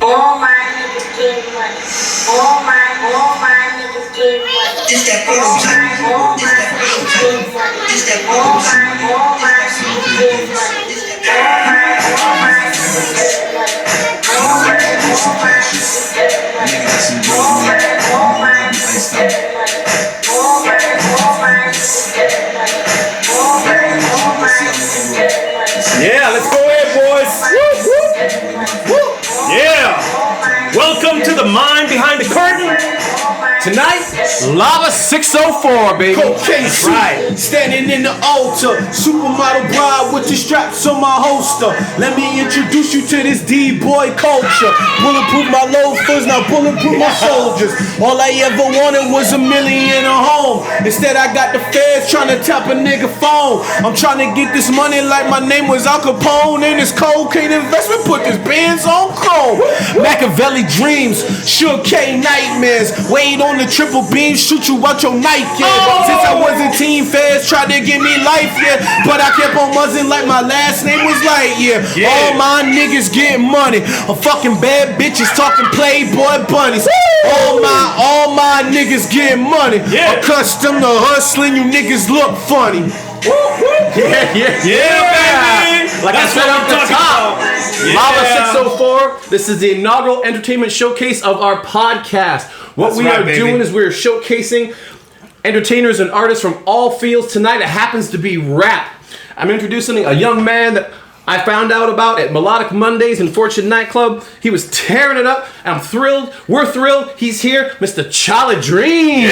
All my niggas getting money. All my niggas getting money. This that portal time. All my niggas getting money. This that portal time. All my niggas getting money. All my niggas getting money. All my niggas getting money. All my niggas getting money. All my niggas getting money. All my niggas getting money. Yeah, let's go ahead, boys. Woo, woo. Yeah. Welcome to the mind behind the curtain. Tonight, LAVA604, baby. Cocaine suit, Right. standing in the altar. Supermodel bride with the straps on my holster. Let me introduce you to this D-boy culture. Bulletproof my loafers, now bulletproof my soldiers. All I ever wanted was $1 million a home. Instead, I got the feds trying to tap a nigga phone. I'm trying to get this money like my name was Al Capone. And this cocaine investment put this Benz on chrome. Machiavelli dreams, Sure K nightmares. Wade on the triple beam, shoot you out your night, yeah. Since I was in Team Feds, tried to give me life, yeah. But I kept on buzzing like my last name was Light, yeah. All my niggas getting money. A fucking bad bitches talking Playboy bunnies. All my niggas getting money. Yeah. Accustomed to hustling, you niggas look funny. Yeah, baby. Like That's I said what off the I'm top, talking Lava 604. This is the inaugural entertainment showcase of our podcast. What That's we right, are baby. doing is we're showcasing entertainers and artists from all fields. Tonight it happens to be rap. I'm introducing a young man that I found out about at Melodic Mondays in Fortune Nightclub. He was tearing it up. I'm thrilled. We're thrilled. He's here, Mr. Charlie Dream.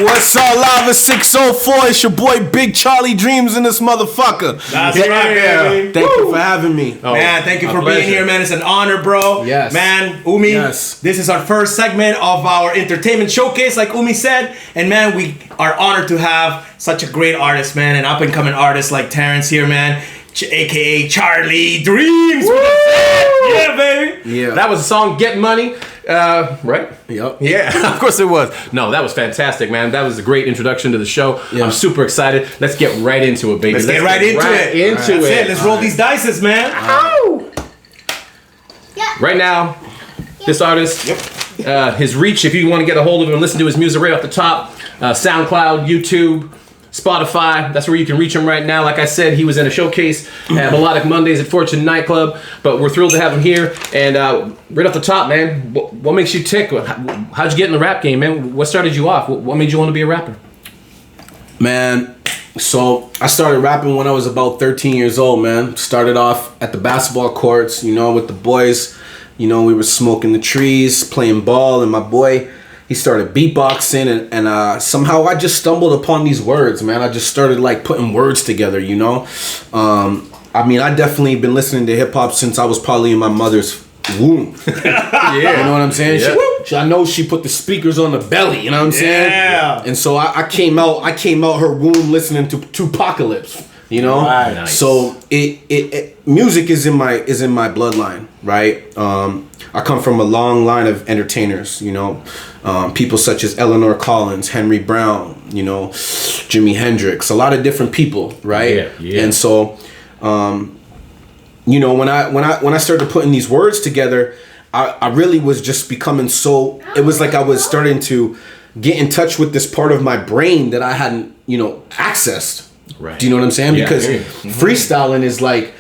What's up, Lava604? It's your boy Big Charlie Dreams in this motherfucker. That's right, baby. Thank you for having me. Man, thank you for pleasure. being here, man. It's an honor, bro. Yes. Man, Umi, Yes. this is our first segment of our entertainment showcase, like Umi said. And man, we are honored to have such a great artist, man, an up-and-coming artist like Terrence here, man, aka Charlie Dreams. Yeah, baby. Yeah. That was the song Get Money, right? Yep. Yeah, of course it was. No, that was fantastic, man. That was a great introduction to the show. Yeah. I'm super excited. Let's get right into it, baby. Let's get right into it. Into That's it. Let's roll these dices, man. Right now, this artist, his reach, if you want to get a hold of him and listen to his music right off the top, SoundCloud, YouTube, Spodify, that's where you can reach him right now. Like I said, he was in a showcase at Melodic Mondays at Fortune Nightclub, but we're thrilled to have him here. And right off the top, man, what makes you tick? How'd you get in the rap game, man? What started you off? What made you want to be a rapper? Man, so I started rapping when I was about 13 years old, man. Started off at the basketball courts, you know, with the boys. You know, we were smoking the trees, playing ball, and my boy, he started beatboxing, and somehow I just stumbled upon these words, man. I just started like putting words together, you know. I mean, I definitely been listening to hip hop since I was probably in my mother's womb. Yeah. You know what I'm saying? Yeah. I know she put the speakers on the belly. You know what I'm saying? Yeah. And so I came out her womb listening to Tupacalypse. You know, Right. Nice. So it music is in my bloodline, right? I come from a long line of entertainers, you know, people such as Eleanor Collins, Henry Brown, you know, Jimi Hendrix, a lot of different people, right? Yeah. And so, you know, when I started putting these words together, I really was just becoming so. It was like I was starting to get in touch with this part of my brain that I hadn't, you know, accessed. Right. Do you know what I'm saying? Yeah, Because I hear you. freestyling is like,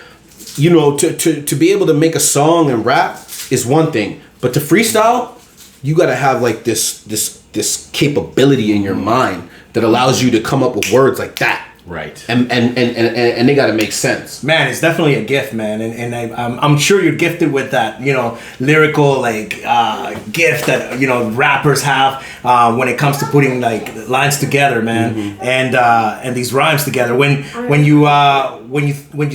you know, to be able to make a song and rap is one thing, but to freestyle, you got to have like this capability in your mind that allows you to come up with words like that. Right. And they got to make sense. Man, it's definitely a gift, man, and I'm sure you're gifted with that, you know, lyrical like gift that, you know, rappers have when it comes to putting like lines together, man, and these rhymes together. When you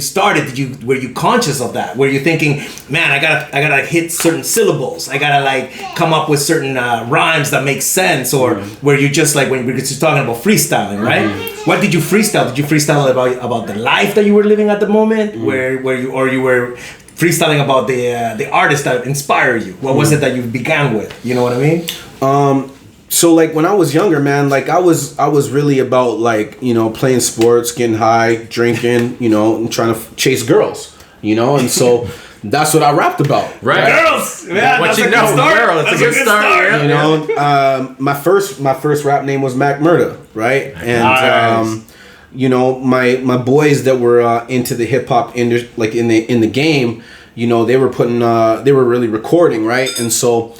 started, were you conscious of that? Were you thinking, man, I gotta hit certain syllables, I gotta like come up with certain rhymes that make sense, or were you just like when we're just talking about freestyling, right? What did you freestyle? Did you freestyle about the life that you were living at the moment, where you were freestyling about the artist that inspired you? What was it that you began with? You know what I mean? So like when I was younger, man, like I was really about like, you know, playing sports, getting high, drinking, you know, and trying to chase girls, you know, and so that's what I rapped about. Right. Girls. Yeah, What that's you a good know, start. girl, it's That's a good start, yeah. You know, my first rap name was Mac Murda, right? And Nice. you know, my boys that were into the hip hop like in the game, you know, they were really recording, right? And so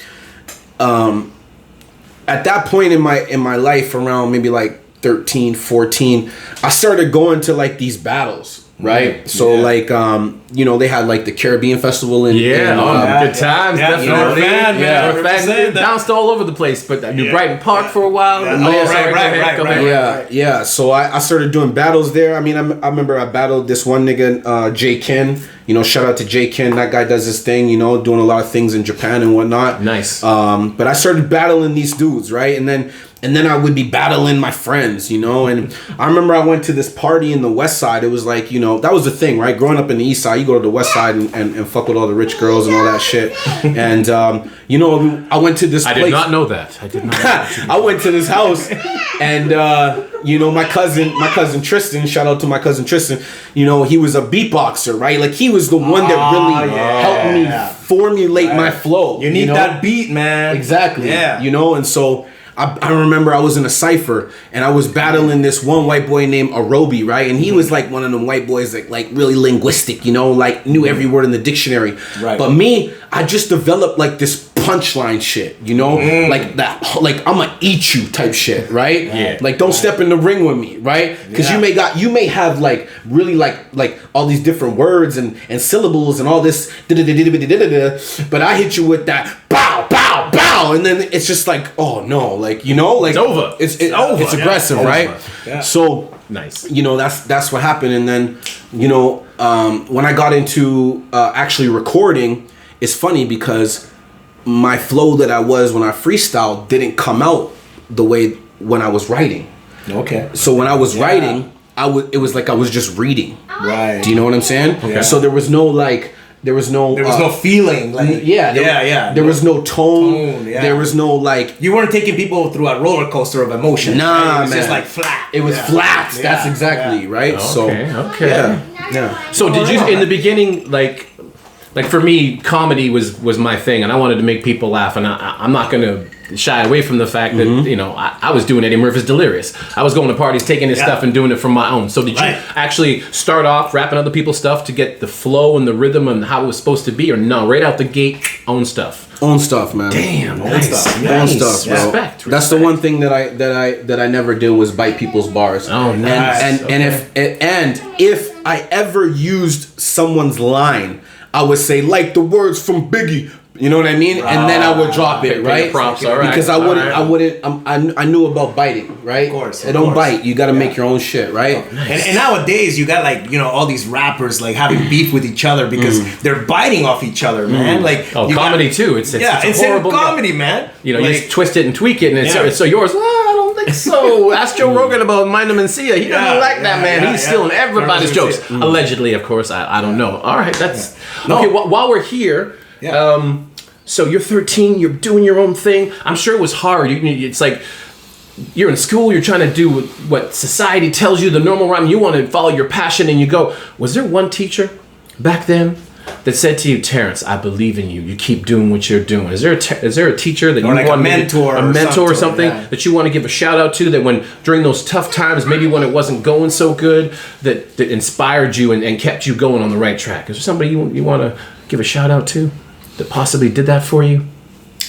at that point in my life, around maybe like 13, 14, I started going to like these battles, right? So like you know, they had like the Caribbean Festival in good times, Yeah, definitely. you're a fan, man. Yeah, we're fans. Represent that. Bounced all over the place, but I knew Yeah. Brighton Park for a while. Yeah. Oh, Oh, sorry, right. go ahead. Yeah. So I started doing battles there. I mean, I remember I battled this one nigga, Jay Ken. You know, shout out to Jay Ken. That guy does his thing, you know, doing a lot of things in Japan and whatnot. Nice. But I started battling these dudes, right? And then I would be battling my friends, you know. And I remember I went to this party in the West Side. It was like, you know, that was the thing, right? Growing up in the East Side, you go to the West Side and fuck with all the rich girls and all that shit. And you know, I went to this place. I did not know that. I did not know that. I went to this house, and you know, my cousin Tristan. Shout out to my cousin Tristan. You know, he was a beatboxer, right? Like he was the one that really helped me formulate my flow. You need know? that beat, man. Exactly. Yeah. You know, and so I remember I was in a cypher and I was battling this one white boy named Arobi, right? And he was like one of them white boys that like really linguistic, you know, like knew every word in the dictionary. Right. But me, I just developed like this punchline shit, you know, like that, like I'm gonna eat you type shit, right? Yeah. Like don't step in the ring with me, right? Because you may have like really like all these different words and syllables and all this, but I hit you with that bow, bow, bow, and then it's just like, oh no, like, you know, like It's over. It's over. It's aggressive, Yeah. right? Over. Yeah. So Nice. you know, that's what happened. And then, you know, when I got into actually recording, it's funny because my flow that I was when I freestyled didn't come out the way when I was writing. Okay. So when I was writing, it was like I was just reading. Right. Do you know what I'm saying? Okay. So there was no no feeling. Like there was no tone. Tone, yeah. There was no like. You weren't taking people through a roller coaster of emotion. Nah, right? It was man. just like flat. It was flat. Yeah. That's exactly right. Okay. Yeah. So did you in the beginning like for me, comedy was my thing, and I wanted to make people laugh, and I'm not gonna shy away from the fact that you know I was doing Eddie Murphy's Delirious. I was going to parties, taking his stuff, and doing it from my own. So did you actually start off rapping other people's stuff to get the flow and the rhythm and how it was supposed to be, or no? Right out the gate, own stuff. Own stuff, man. Damn, Own nice. stuff. Own stuff, bro. Respect. That's the one thing that I never did was bite people's bars. Oh, nice. And if I ever used someone's line, I would say like the words from Biggie. You know what I mean? And then I would drop it, Pay the right? props, all right. Because I wouldn't. I knew about biting, right? Of course, It don't bite. You got to make your own shit, right? And nowadays you got like, you know, all these rappers like having beef with each other because they're biting off each other, man. Like you comedy too. It's it's horrible comedy, man. You know, like, you just twist it and tweak it, and it's Yeah. so yours. Well, I don't think so. Ask Joe Rogan about Mind Mencia. He doesn't like that, man. He's stealing everybody's jokes. Allegedly, of course. I don't know. All right, that's okay. While we're here, so you're 13. You're doing your own thing. I'm sure it was hard. It's like you're in school. You're trying to do what society tells you the normal rhyme. You want to follow your passion, and you go. Was there one teacher back then that said to you, Terrence, I believe in you. You keep doing what you're doing. Is there a teacher that you like want a mentor or something yeah. that you want to give a shout out to, that when during those tough times, maybe when it wasn't going so good, that inspired you and kept you going on the right track? Is there somebody you want to give a shout out to that possibly did that for you?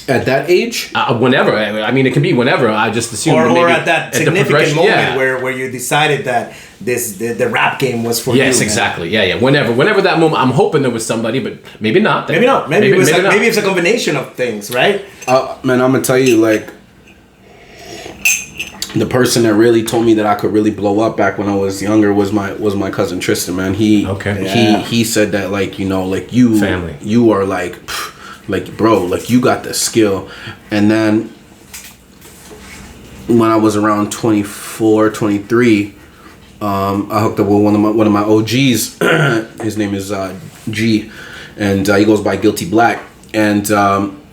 At that age? Whenever. I mean, it can be whenever. I just assume or maybe at that the significant progression- moment yeah. where you decided that the rap game was for you. Yes, man. exactly. Yeah. Whenever that moment, I'm hoping there was somebody, but maybe not. Maybe not. Maybe not. it's a combination of things, right? Man, I'm gonna tell you, like, the person that really told me that I could really blow up back when I was younger was my cousin Tristan, man. He said that, like, you know, like Family. you are like bro, like you got the skill. And then when I was around 24, 23, I hooked up with one of my OGs. His name is G, and he goes by Guilty Black. And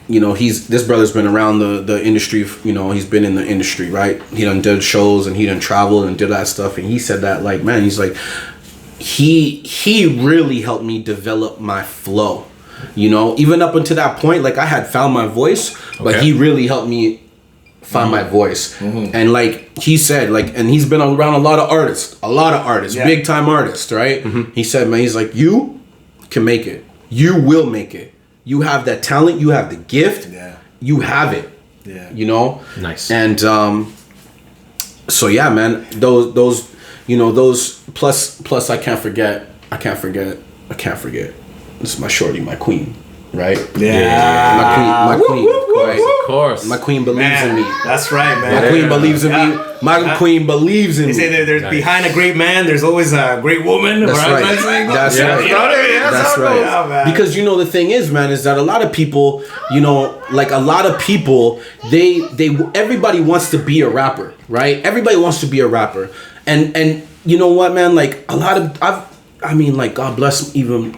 you know, this brother's been around the industry. You know, he's been in the industry, right? He done did shows and he done traveled and did that stuff. And he said that, like, man, he's like, he really helped me develop my flow. You know, even up until that point, like I had found my voice, but Okay. he really helped me find my voice. And like he said, like, and he's been around a lot of artists, Yeah. big time artists, right? He said, man, he's like, you can make it. You will make it. You have that talent. You have the gift. Yeah. You have it. Yeah. You know? Nice. And so yeah, man, those you know, those plus I can't forget. This is my shorty, my queen, right? Yeah. My queen, right? Of course. My queen believes in me. That's right, man. My queen believes in me. My queen believes in They me. say that there's behind a great man, there's always a great woman. That's right. That's That's Yeah. right. You know what I mean? That's how it right. goes. Yeah, man. Because you know the thing is, man, is that a lot of people, you know, like a lot of people, they everybody wants to be a rapper, right? Everybody wants to be a rapper, and you know what, man? Like a lot of I mean, like God bless even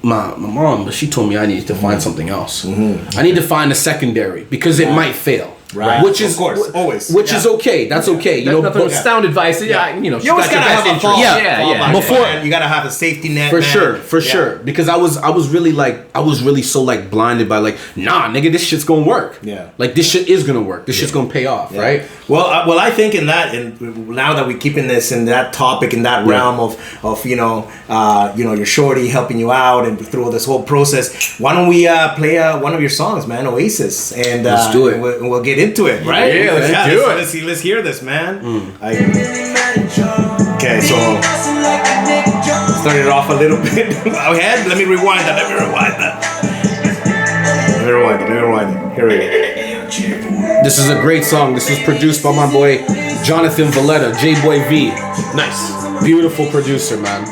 my mom, but she told me I needed to find something else. I need to find a secondary because it might fail. Right. Which is Of course, always. Which Yeah. is okay. That's okay. You know, nothing with but- sound advice. Yeah, you know, You always got your gotta have best a fall. interest. Yeah, yeah. Before- You gotta have a safety net, For man. sure. Because I was really so like blinded by like, nah, nigga, this shit's gonna work. Yeah. Like this shit is gonna work. This shit's gonna pay off, Yeah. right? Well, I think in that, and now that we're keeping this in that topic, in that realm of your shorty helping you out and through this whole process, why don't we play one of your songs, man, Oasis, and Let's do it. We'll get into it, right? Yeah, let's do it. Let's hear this, man. Okay, so started off a little bit ahead. Let me rewind that. Let me rewind it. Here we go. This is a great song. This was produced by my boy Jonathan Valletta, J-Boy V. Nice. Beautiful producer, man.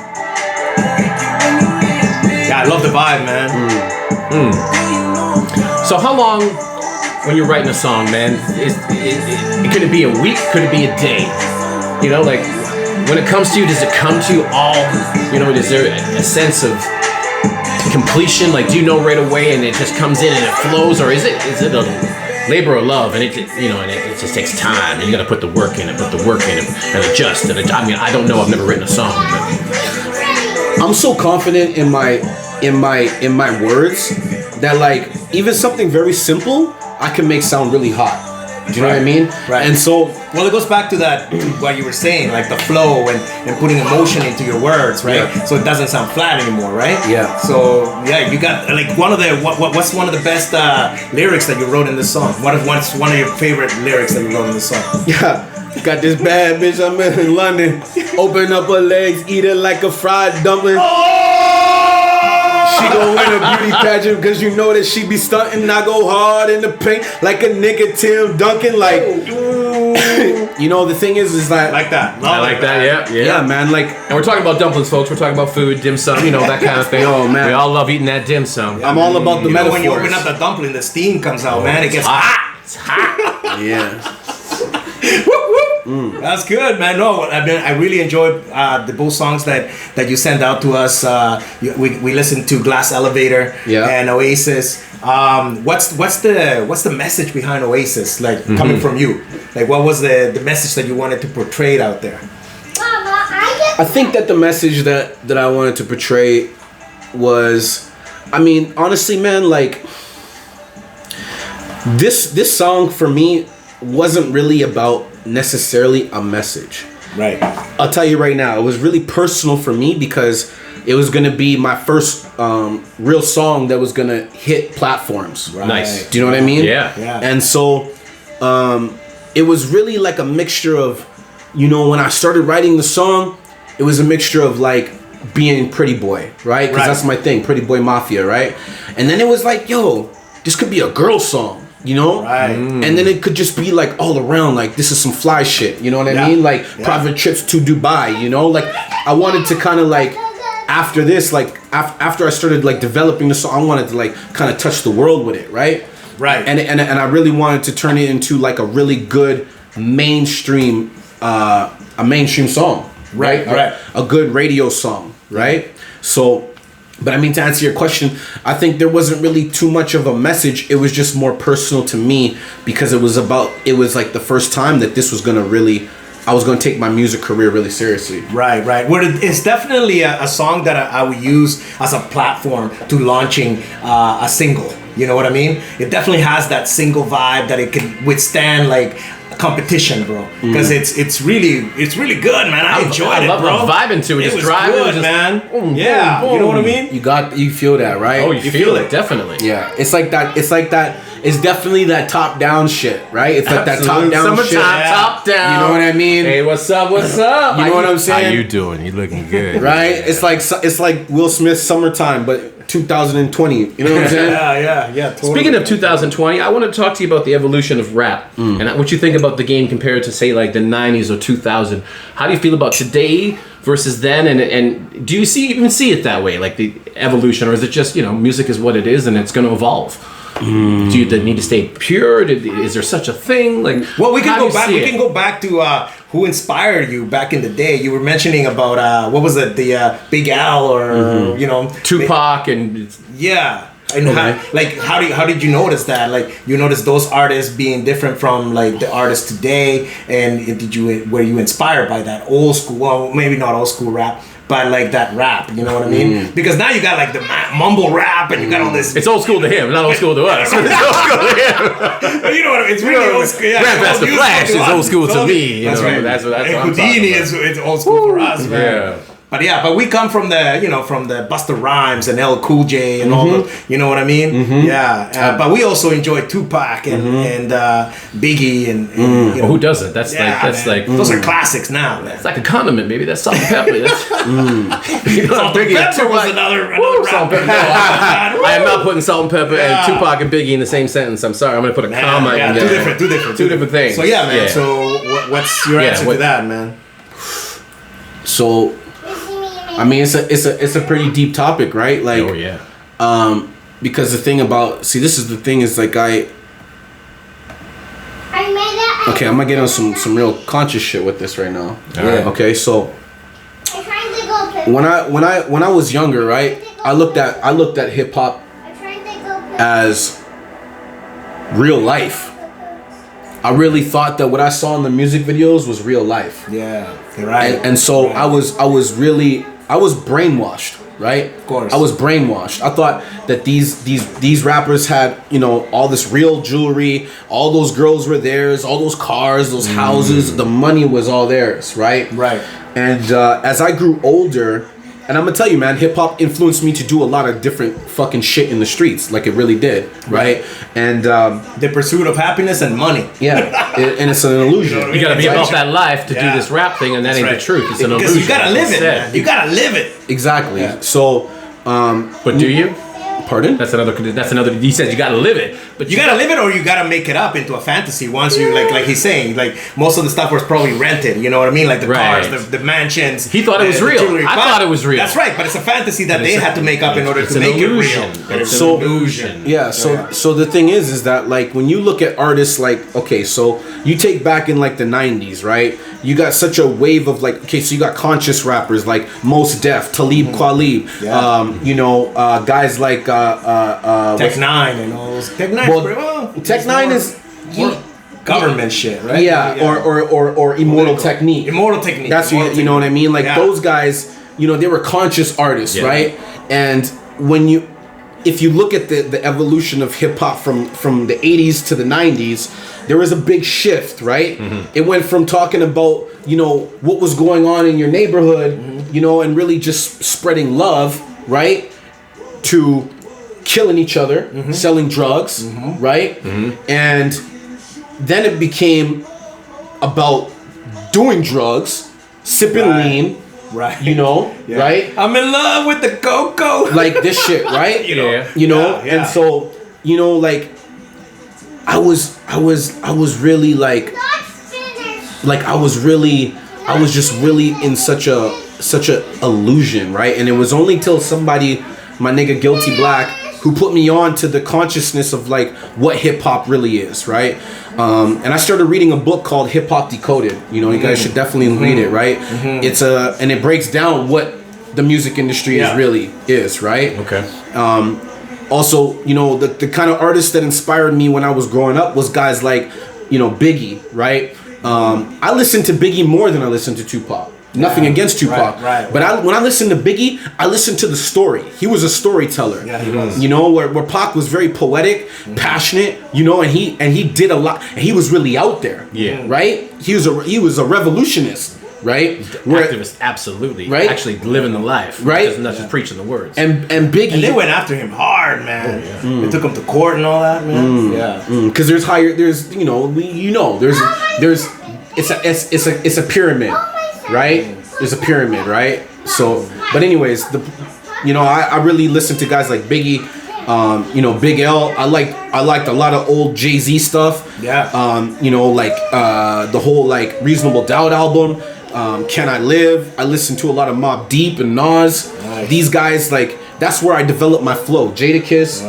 Yeah, I love the vibe, man. So how long, when you're writing a song, man, could it be a week? Could it be a day? You know, like when it comes to you, does it come to you all? You know, is there a sense of completion? Like, do you know right away and it just comes in and it flows, or is it a labor of love and it just takes time and you got to put the work in and adjust and I mean, I don't know. I've never written a song, but I'm so confident in my words that like even something very simple I can make sound really hot. Do you know what I mean? Right. And so Well, it goes back to that what you were saying, like the flow and putting emotion into your words, right? Yeah. So it doesn't sound flat anymore, right? Yeah. So yeah, you got like one of the what's one of the best lyrics that you wrote in this song? What's one of your favorite lyrics that you wrote in this song? yeah, got this bad bitch I'm in London. Open up her legs, eat it like a fried dumpling. She gon' win a beauty pageant because you know that she be stunting. I go hard in the paint like a nigga Tim Duncan. Like, you know, the thing is that Like that. I like that. yeah, man. Like, And we're talking about dumplings, folks. We're talking about food, dim sum, you know, that kind of thing. Oh, man. We all love eating that dim sum. I'm all about the You know, metaphors. when you open up the dumpling, the steam comes out, man. It gets hot. It's hot. Yeah. That's good, man. No, I really enjoyed the both songs that you sent out to us. We listened to Glass Elevator and Oasis. What's the message behind Oasis? Like coming from you, like what was the message that you wanted to portray out there? I think that the message that I wanted to portray was, I mean, honestly, man, like this song for me wasn't really about necessarily a message. Right. I'll tell you right now, it was really personal for me because it was gonna be my first real song that was gonna hit platforms. Right. Nice. Do you know what I mean? Yeah. And so it was really like a mixture of, you know, when I started writing the song, it was a mixture of like being Pretty Boy, right? Because that's my thing, Pretty Boy Mafia, right? And then it was like, yo, this could be a girl song, you know? Right. And then it could just be like all around, like this is some fly shit, you know what I Yeah. mean? Like Yeah. private trips to Dubai, you know? Like I wanted to kind of like, after this, like after I started like developing the song, I wanted to like kind of touch the world with it, right? Right. And I really wanted to turn it into like a really good mainstream song, right? Right. A good radio song, right? So, but I mean, to answer your question, I think there wasn't really too much of a message. It was just more personal to me because it was like the first time that this was gonna really I was gonna take my music career really seriously. Right. Well, it's definitely a song that I would use as a platform to launching a single. You know what I mean? It definitely has that single vibe that it can withstand like competition, bro. Because it's really good, man. I enjoyed it, bro. I'm vibing to it. It Just was driving, good, just, man. boom, Yeah, boom, you know what I boom. mean? You feel that, right? Oh, you feel it, definitely. Yeah, it's like that. It's definitely that top down shit, right? It's like that top down shit. Summertime, top down. You know what I mean? Hey, what's up? What's up? You know what I'm saying? How you doing? You looking good. Right? It's like Will Smith's Summertime, but 2020. You know what I'm saying? Yeah. Totally. Speaking of 2020, I want to talk to you about the evolution of rap and what you think about the game compared to, say, like the 90s or 2000. How do you feel about today versus then? And do you even see it that way, like the evolution, or is it just, music is what it is and it's going to evolve? Do you need to stay pure? Is there such a thing? Like, well, we can how do go you back. see We it? can go back to who inspired you back in the day. You were mentioning about what was it, the Big Al or Tupac and yeah. And how did you notice that? Like, you noticed those artists being different from like the artists today, and were you inspired by that old school? Well, maybe not old school rap, but like that rap. You know what I mean? Because now you got like the mumble rap, and you got all this. it's old school to him, not old school to us. It's old school to him. You know what I mean? It's really old school. Yeah, Grandmaster old Flash is old school to me. That's right. That's what And I'm Houdini talking about. it's old school for us, man. Yeah. But we come from the Busta Rhymes and L Cool J and all the, you know what I mean? Yeah. But we also enjoy Tupac and Biggie and Well, who doesn't? That's like those are classics now, man. it's like a condiment, baby. That's salt and pepper. That's, Salt and Pepper was another Woo, rap. salt and pepper. No, I am not putting salt and pepper and Tupac and Biggie in the same sentence. I'm sorry. I'm gonna put a comma. Yeah, in two different things. So yeah, man. Yeah. So what's your answer to that, man? So, I mean, it's a pretty deep topic, right? Like, Oh yeah. because the thing about this is the thing is like okay, I'm gonna get on some real conscious shit with this right now. right. Okay, so when I was younger, right, I looked at hip hop as real life. I really thought that what I saw in the music videos was real life. Yeah, you're right. And so I was brainwashed, right? Of course. I was brainwashed. I thought that these rappers had, all this real jewelry, all those girls were theirs, all those cars, those houses, the money was all theirs, right? Right. And as I grew older, and I'm gonna tell you, man, hip hop influenced me to do a lot of different fucking shit in the streets, like it really did, right? And The pursuit of happiness and money. yeah, and it's an illusion. You gotta be Right. about that life to do Yeah. this rap thing, and that ain't right. the truth. It's an illusion. Because you gotta live it, It's man. You gotta live it. Exactly. Yeah. So, But do you? pardon? That's another. He said you gotta live it, but You gotta live it, or you gotta make it up into a fantasy. Once you like he's saying, like most of the stuff was probably rented. You know what I mean? Like the Right. cars, the mansions. He thought it was the real. jewelry. I But thought it was real. That's right, but it's a fantasy that they had to make up in order it's to an make illusion. it real. It's So- an illusion. Yeah, so the thing is that like when you look at artists like, okay, so you take back in like the 90s, right? You got such a wave of like, okay, so you got conscious rappers like Mos Def, Talib Kweli, Yeah. guys like Tech Nine and all those. Tech Nine. Tech Nine is government shit, right? yeah, or Immortal Technique. Immortal Technique. That's Immortal you know what I mean? Like Yeah. those guys, they were conscious artists, Yeah. right? And if you look at the evolution of hip hop from the 80s to the 90s, there was a big shift, right? It went from talking about, what was going on in your neighborhood, and really just spreading love, right? To killing each other, selling drugs, right? And then it became about doing drugs, sipping Right. lean, Right. Yeah. right? I'm in love with the cocoa. Like this shit, right? Yeah. Yeah. And so, like I was really like I was just really in such a illusion, right? And it was only till somebody, my nigga Guilty Black, who put me on to the consciousness of like what hip hop really is, right? And I started reading a book called Hip Hop Decoded. You guys should definitely read it, right? It's and it breaks down what the music industry is, right? Okay. Also, the kind of artists that inspired me when I was growing up was guys like, Biggie, right? I listen to Biggie more than I listen to Tupac. Nothing against Tupac, right. But when I listen to Biggie, I listen to the story. He was a storyteller. Yeah, he was. You know, where Pac was very poetic, passionate. You know, and he did a lot. And he was really out there. Yeah. Right. He was a revolutionist. Right. Activist, absolutely. Right? Actually living the life. Right? Not just preaching the words. And Biggie. And they went after him hard, man. They took him to court and all that, man. Yeah. Because there's it's a pyramid, right? There's a pyramid, right? So, but anyways, I really listen to guys like Biggie, Big L. I liked a lot of old Jay-Z stuff. Yeah. The whole like Reasonable Doubt album. Can I Live? I listened to a lot of Mobb Deep and Nas. Nice. These guys, like, that's where I developed my flow. Jadakiss,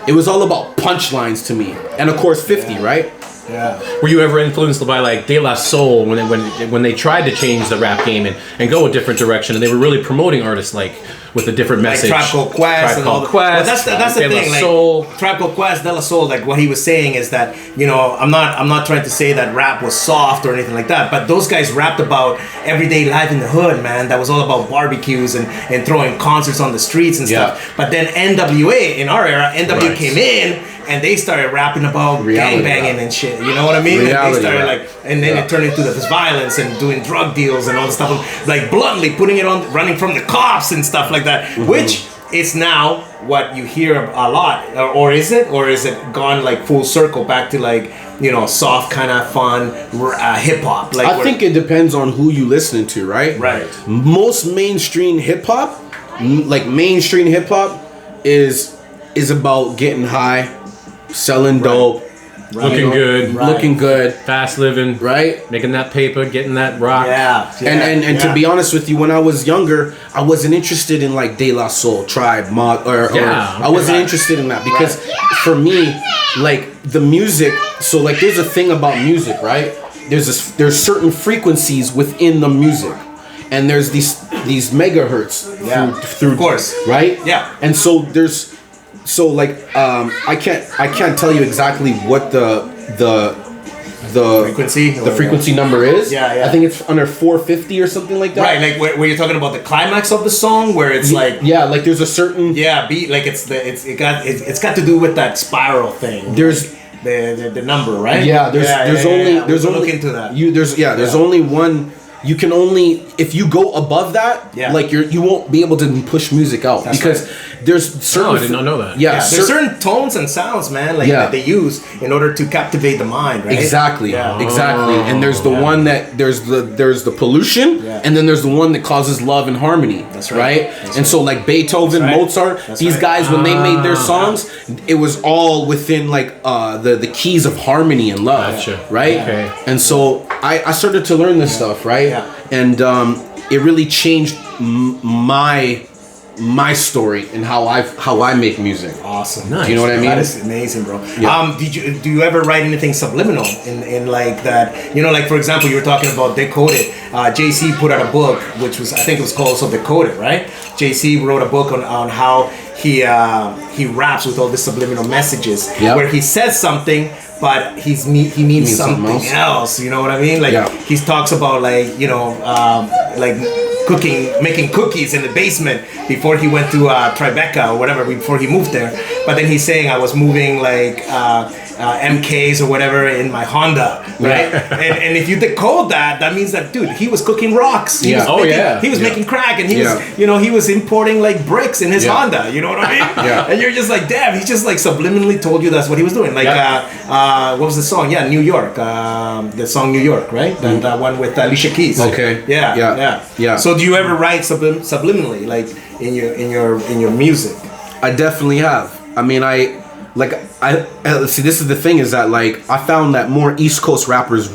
it was all about punchlines to me. And of course 50, right? Yeah. Were you ever influenced by like De La Soul when they tried to change the rap game and go a different direction, and they were really promoting artists like with a different message? Like Tribe Called Quest. Tribe and Called all the, Quest. Well, that's the De La thing. Like Soul. Tribe Called Quest, De La Soul. Like what he was saying is that I'm not trying to say that rap was soft or anything like that, but those guys rapped about everyday life in the hood, man. That was all about barbecues and throwing concerts on the streets and stuff. But then NWA in our era, NWA came in. And they started rapping about gangbanging and shit. You know what I mean? Reality, and then it turned into this violence and doing drug deals and all this stuff, like bluntly putting it on, running from the cops and stuff like that. Which is now what you hear a lot, or is it gone like full circle back to like soft kind of fun hip hop? Like I think it depends on who you listening to, right? Right. Most mainstream hip hop, is about getting high, selling dope, Looking good, fast living, right? Making that paper, getting that rock. And to be honest with you, when I was younger, I wasn't interested in like De La Soul, Tribe, Mod, I wasn't interested in that because for me, like the music. So like, there's a thing about music, right? There's certain frequencies within the music, and there's these megahertz through, of course, right? Yeah, and so there's. So like I can't tell you exactly what the frequency number is. Yeah. I think it's under 450 or something like that. Right, like where you're talking about the climax of the song, where it's like like there's a certain beat, like it's got to do with that spiral thing. There's the number, right? Yeah, there's only look into that. There's only one. You can only if you go above that, like you won't be able to push music out. That's because there's certain. I did not know that. Yeah, there's certain tones and sounds, man, that they use in order to captivate the mind, right? Exactly. And there's the one that there's the pollution, and then there's the one that causes love and harmony. That's right. So like Beethoven, Mozart, these guys when they made their songs, it was all within like the keys of harmony and love, right? Okay. And so I started to learn this stuff, right? Yeah. And it really changed my story and how I make music. Awesome. Nice. Do you know what I mean? That is amazing, bro. Yeah. Do you ever write anything subliminal in like that? Like for example, you were talking about Decoded. JC put out a book, which was, I think it was called also Decoded, right? JC wrote a book on how he raps with all the subliminal messages, where he says something, but he means something else. You know what I mean? Like he talks about like making cookies in the basement before he went to Tribeca or whatever, before he moved there. But then he's saying I was moving like MKs or whatever in my Honda, right? And if you decode that means that, dude, he was cooking rocks. He was making crack, and he was he was importing like bricks in his Honda. You know what I mean? And you're just like, damn, he just like subliminally told you that's what he was doing. Like what was the song? Yeah, New York. The song New York, right? That one with Alicia Keys. Okay. Yeah. So do you ever write subliminally, like in your music? I definitely have. I mean, I see. This is the thing, is that like I found that more East Coast rappers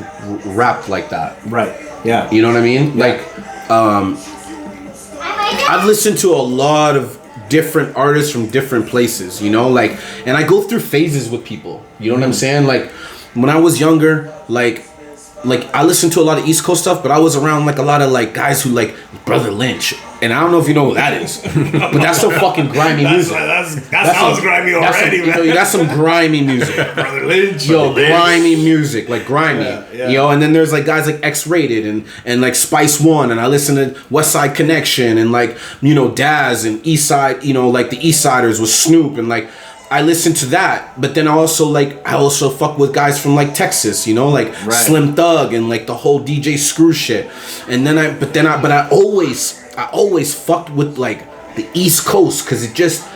rapped like that. Right. Yeah. You know what I mean? Like, I've listened to a lot of different artists from different places. And I go through phases with people. You know what I'm saying? Like, when I was younger, like like I listened to a lot of East Coast stuff, but I was around like a lot of like guys who like Brother Lynch, and I don't know if you know who that is, but that's some fucking grimy music. That sounds grimy already, man. That's some grimy music. Brother Lynch. Yo, grimy music, like grimy. Yeah. You know, and then there's like guys like X-Rated and like Spice One, and I listen to West Side Connection and like, you know, Daz and East Side, you know, like the East Siders with Snoop, and like I listen to that, but then I also fuck with guys from like Texas, you know, like Slim Thug and like the whole DJ Screw shit. And then I always fucked with like the East Coast, because it just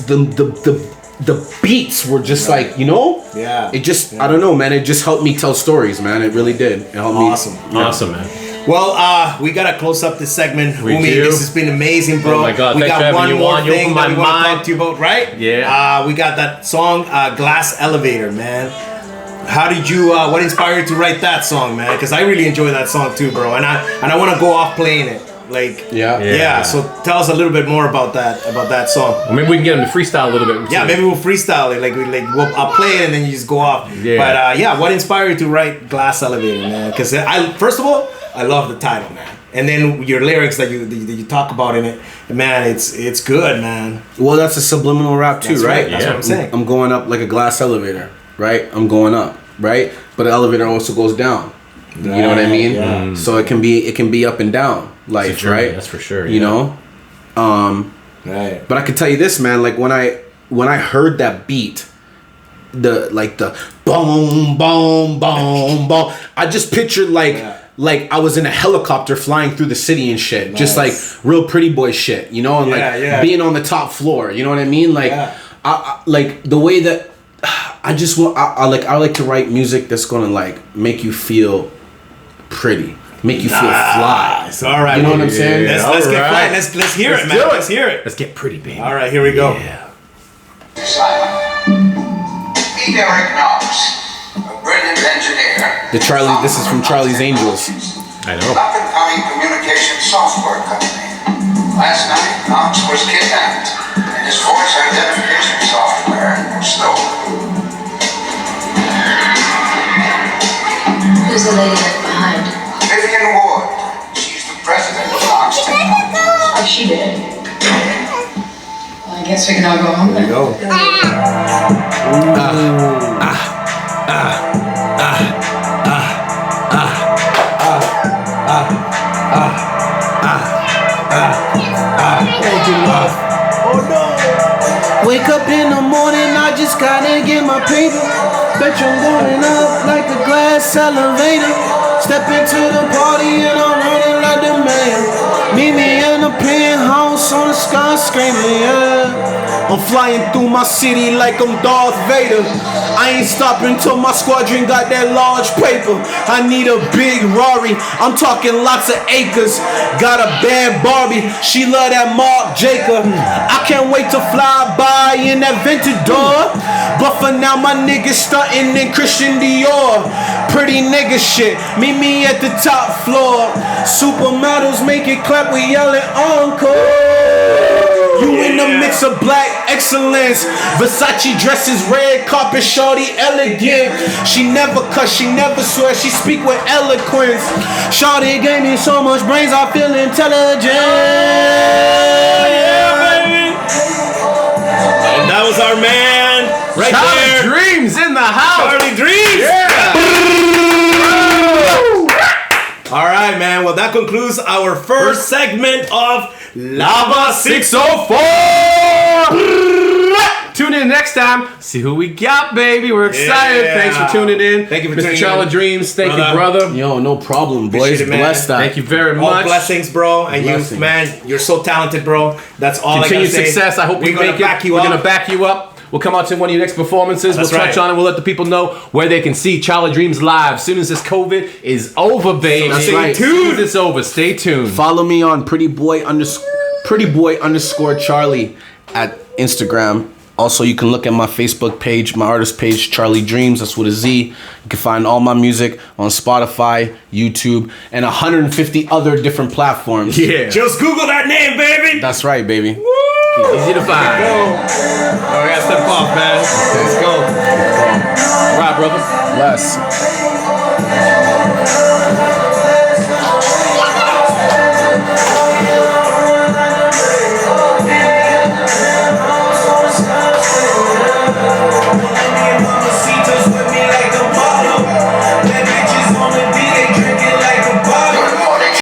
the beats were just like, you know, it just I don't know, man, it just helped me tell stories, man. It really did. It helped me. Awesome, man. Well, we gotta close up this segment. We Umi, do. this has been amazing, bro. Oh my God, we thanks for got having one you more on. You thing opened that my we want to mind. talk to you about, right? Yeah. We got that song, Glass Elevator, man. How did you? What inspired you to write that song, man? Because I really enjoy that song too, bro. And I want to go off playing it. Like, yeah. So tell us a little bit more about that song. Well, maybe we can get him to freestyle a little bit. Yeah, maybe we'll freestyle it. I'll play it and then you just go off. Yeah. But what inspired you to write Glass Elevator, man? Because first of all, I love the title, man. And then your lyrics that you talk about in it, man, it's good, man. Well, that's a subliminal rap too, That's right? That's what I'm saying. I'm going up like a glass elevator, right? I'm going up, right? But the elevator also goes down. You know what I mean? Yeah. So it can be up and down life, right? That's for sure. You know? Right. But I can tell you this, man, like when I heard that beat, the boom, boom, boom, boom, I just pictured like I was in a helicopter flying through the city and shit. Nice. Just like real pretty boy shit, you know? And being on the top floor, you know what I mean? Like I like the way that I just want I like to write music that's gonna like make you feel pretty, make you feel fly. It's all right. You know what I'm saying? Let's get fly. Let's hear it, man. Let's hear it. Let's get pretty, baby. All right, here we go. Yeah. Simon. Meet Eric Knox, a brilliant engineer. This is from Charlie's Angels. I know. Up-and-coming communication software company. Last night, Knox was kidnapped, and his voice identification software was stolen. Who's the lady left behind? Vivian Ward. She's the president of Knox Technologies. Is she dead? Well, I guess we can all go home then. Go. Wake up in the morning, I just gotta get my paper. Bet you I'm going up like a glass elevator. Step into the party and I'm running like the man. Meet me in the penthouse on the skyscraper, yeah. I'm flying through my city like I'm Darth Vader. I ain't stopping till my squadron got that large paper. I need a big Rari, I'm talking lots of acres. Got a bad Barbie, she love that Marc Jacob. I can't wait to fly by in that Ventador. But for now my niggas stunting in Christian Dior. Pretty nigga shit, meet me at the top floor. Supermodels make it clap, we yelling encore. You in the mix of black excellence. Versace dresses, red carpet, shorty elegant. She never cuss, she never swear, she speak with eloquence. Shorty gave me so much brains, I feel intelligent. Yeah, baby. And that was our man right Charlie there. Dreams in the house. Charlie Dreams. Yeah. All right, man. Well, that concludes our first segment of LAVA604. Tune in next time. See who we got, baby. We're excited. Yeah. Thanks for tuning in. Thank you for Mr. tuning Charlie in. Dreams. Thank Brother. you, brother. Yo, no problem, boys. Appreciate it, man. Bless that. Thank you very All much. blessings, bro. And Blessings. you, man, you're so talented, bro. That's all Continued I gotta say. success. I hope we We're gonna make it. back you We're up. going to back you up. We'll come out to one of your next performances. That's we'll touch right. on it. We'll let the people know where they can see Charlie Dreams live. As soon as this COVID is over, baby. That's Stay right. tuned. It's over. Stay tuned. Follow me on pretty boy underscore Charlie at Instagram. Also, you can look at my Facebook page, my artist page, Charlie Dreams. That's with a Z. You can find all my music on Spotify, YouTube, and 150 other different platforms. Yeah. Just Google that name, baby. That's right, baby. Easy to find. Go. Oh, we gotta step off, man. Let's go. All right, brother. Bless. Thank